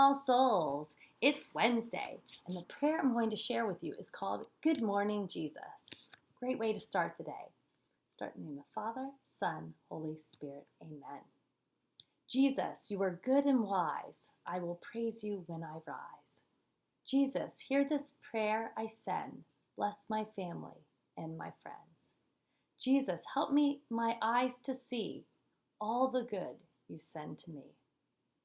all souls. It's Wednesday, and the prayer I'm going to share with you is called Good Morning, Jesus. Great way to start the day. Start in the name of Father, Son, Holy Spirit. Amen. Jesus, you are good and wise. I will praise you when I rise. Jesus, hear this prayer I send. Bless my family and my friends. Jesus, help me my eyes to see all the good you send to me.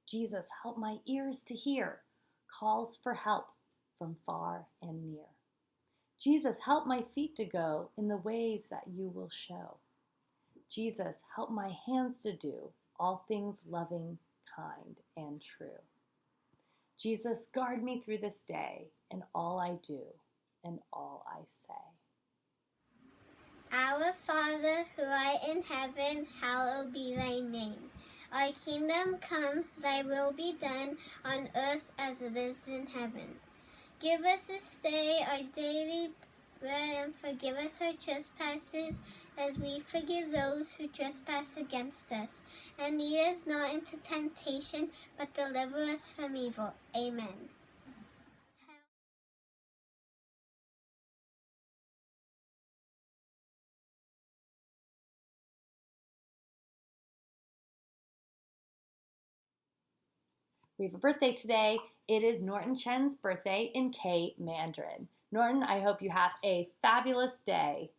Jesus, help my ears to hear calls for help from far and near. Jesus, help my feet to go in the ways that you will show. Jesus, help my hands to do all things loving, kind, and true. Jesus, guard me through this day in all I do and all I say. Our Father, who art in heaven, hallowed be thy name. Thy kingdom come, thy will be done, on earth as it is in heaven. Give us this day our daily bread, and forgive us our trespasses, as we forgive those who trespass against us. And lead us not into temptation, but deliver us from evil. Amen. We have a birthday today. It is Norton Chen's birthday in K Mandarin. Norton, I hope you have a fabulous day.